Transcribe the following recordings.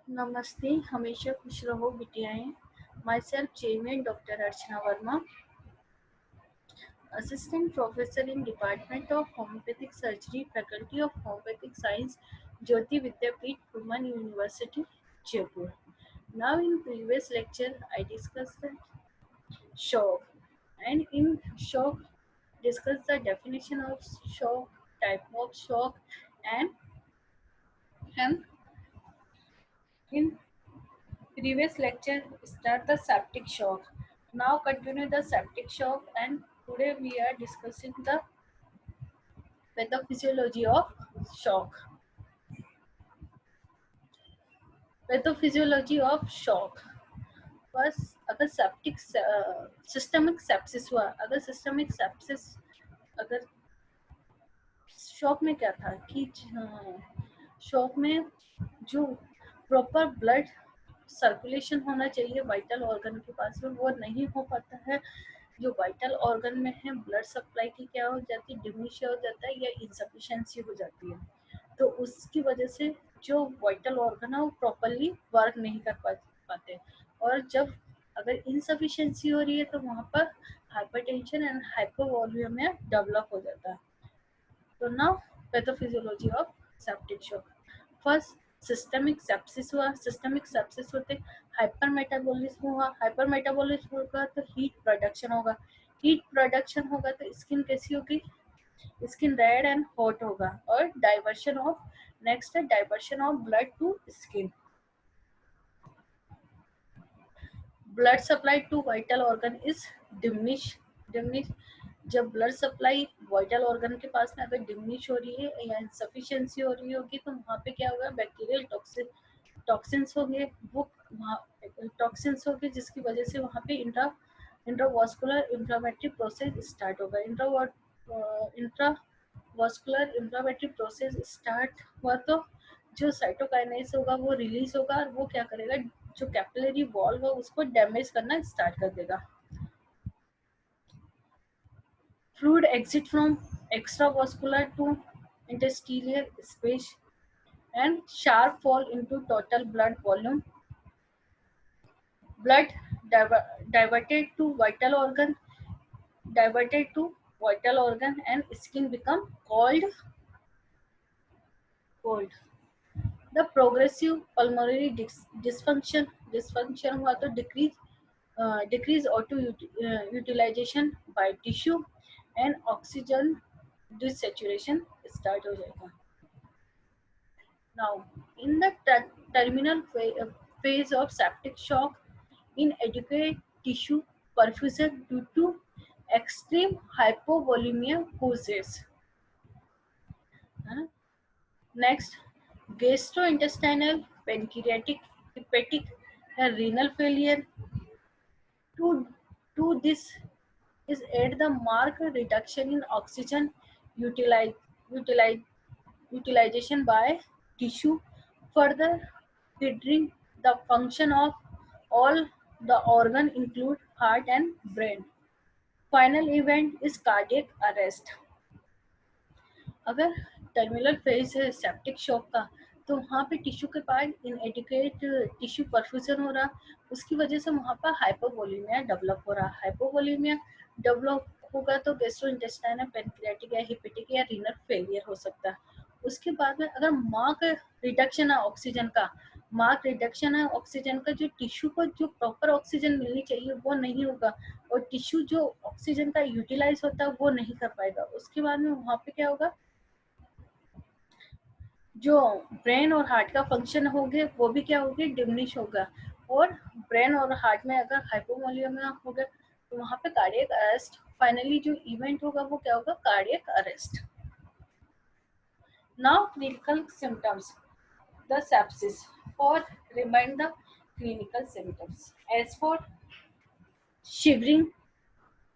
नमस्ते, हमेशा खुश रहो बिटियाएँ। Myself Chairman Dr. Archana Verma, Assistant Professor in Department of Homeopathic Surgery, Faculty of Homeopathic Science, Jyoti Vidyapeeth, Women University, Jaipur. Now in previous lecture, I discussed the shock, and in shock, discussed the definition of shock, type of shock, and, and in previous lecture start the septic shock. Now continue the septic shock, and today we are discussing the pathophysiology of shock. Pathophysiology of shock. बस अगर septic systemic sepsis हुआ, अगर systemic sepsis, अगर shock में क्या था कि shock में जो प्रॉपर ब्लड सर्कुलेशन होना चाहिए वाइटल ऑर्गन के पास में, वो नहीं हो पाता है। जो वाइटल ऑर्गन में है ब्लड सप्लाई की क्या हो जाती है, डिमिनिश हो जाता है या इनसफिशिएंसी हो जाती है। तो उसकी वजह से जो वाइटल ऑर्गन है वो प्रॉपरली वर्क नहीं कर पाते, और जब अगर इनसफिशिएंसी हो रही है तो वहाँ पर हाइपरटेंशन एंड हाइपोवॉल्यूमिया डेवलप हो जाता है। तो now pathophysiology of septic shock. First systemic sepsis हुआ, सिस्टमिक सेप्सिस होते हाइपर मेटाबॉलिज्म हुआ, हाइपर मेटाबॉलिज्म होगा तो हीट प्रोडक्शन होगा, हीट प्रोडक्शन होगा तो स्किन कैसी होगी, स्किन रेड एंड हॉट होगा, और डाइवर्शन ऑफ, नेक्स्ट है diversion of blood to skin, blood supply to vital organ is diminish. जब ब्लड सप्लाई वाइटल ऑर्गन के पास में अगर डिमिनिश हो रही है या इनसफिशिएंसी हो रही होगी तो वहाँ पे क्या होगा, बैक्टीरियल टॉक्सिन्स होंगे, वो टॉक्सिन्स होंगे जिसकी वजह से वहाँ पे इंट्रावास्कुलर इंफ्लेमेटरी प्रोसेस स्टार्ट होगा। इंट्रावास्कुलर इंफ्लेमेटरी प्रोसेस स्टार्ट हुआ तो जो साइटोकाइनेस होगा वो रिलीज होगा, और वो क्या करेगा, जो कैपिलरी वॉल है उसको डैमेज करना स्टार्ट कर देगा। Fluid exit from extravascular to interstitial space and sharp fall into total blood volume. Blood diverted to vital organ and skin become cold. The progressive pulmonary dysfunction हुआ तो decrease auto utilization by tissue and oxygen desaturation start हो जाएगा. Now, in the terminal phase of septic shock, inadequate tissue perfusion due to extreme hypovolemia causes. Next, gastrointestinal, pancreatic, hepatic, and renal failure. To this is at the marked reduction in oxygen utilize, utilize, utilization by tissue, further hindering the function of all the organ include heart and brain. Final event is cardiac arrest. अगर terminal phase है septic shock का तो वहाँ पे tissue के पास इनएडिक्वेट tissue perfusion हो रहा, उसकी वजह से वहाँ पर हाइपोवोलीमिया डेवलप हो रहा। हाइपोवोलीमिया डेवलप होगा तो गैस्ट्रोइंटेस्टाइनल, पैनक्रियाटिक या हेपेटिक या रीनल फेलियर हो सकता है। उसके बाद में अगर मार्क रिडक्शन है ऑक्सीजन का, जो टिश्यू को जो प्रॉपर ऑक्सीजन मिलनी चाहिए वो नहीं होगा, और टिश्यू जो ऑक्सीजन का यूटिलाइज होता है वो नहीं कर पाएगा। उसके बाद में वहाँ पे क्या होगा, जो ब्रेन और हार्ट का फंक्शन होंगे वो भी क्या होगी, डिमिनिश होगा, और ब्रेन और हार्ट में अगर हाइपोवोलेमिया होगा तो वहाँ पे कार्डियक अरेस्ट, फाइनली जो इवेंट होगा वो क्या होगा, cardiac arrest. Now clinical symptoms, the sepsis, और remind the clinical symptoms as for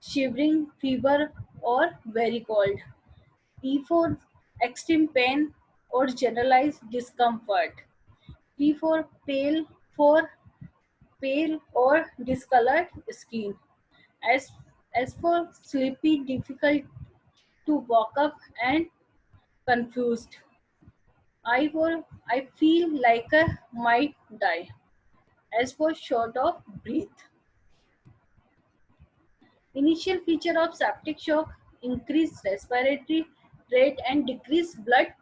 shivering, fever or very cold. E for extreme pain or generalized discomfort. P for pale or discolored skin. S for sleepy, difficult to walk up and confused. I feel like I might die. As for short of breath. Initial feature of septic shock: increased respiratory rate and decreased blood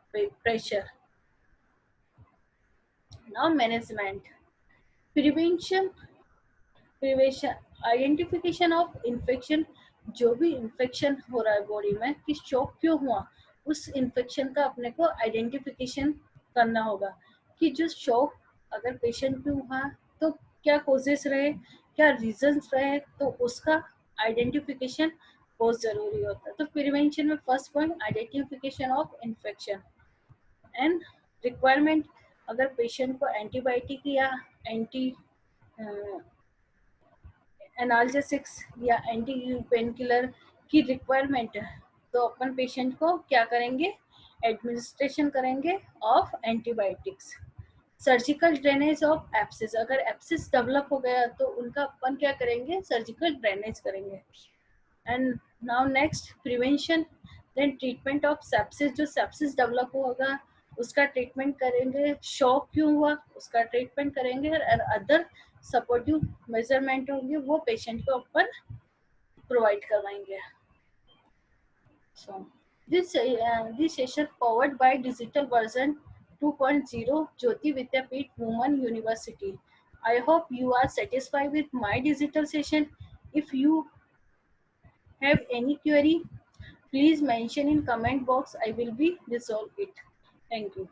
pressure. Now management. Prevention prevention identification of infection, जो भी infection हो रहा है body में, कि shock क्यों हुआ, उस इन्फेक्शन का अपने को आइडेंटिफिकेशन करना होगा कि जो शॉक अगर पेशेंट को हुआ तो क्या कोजेस रहे, क्या रीजंस रहे, तो उसका आइडेंटिफिकेशन बहुत जरूरी होता है. तो प्रिवेंशन में first point identification of infection and requirement. अगर पेशेंट को एंटीबायोटिक या एंटी एनाल्जेसिक्स या एंटी पेन किलर की रिक्वायरमेंट है, तो अपन पेशेंट को क्या करेंगे, एडमिनिस्ट्रेशन करेंगे of antibiotics. Surgical drainage of एप्सिस, अगर एप्सिस डेवलप हो गया तो उनका अपन क्या करेंगे, सर्जिकल ड्रेनेज करेंगे. And now next prevention, then treatment of sepsis. जो सेप्सिस डेवलप होगा उसका ट्रीटमेंट करेंगे, शॉक क्यों हुआ उसका ट्रीटमेंट करेंगे, और अदर सपोर्टिव मेजरमेंट होंगे वो पेशेंट को अपन प्रोवाइड करवाएंगे. So this session powered by digital version 2.0 Jyoti Vidyapeeth Women University. I hope you are satisfied with my digital session. If you have any query, please mention in comment box. I will be resolve it. Thank you.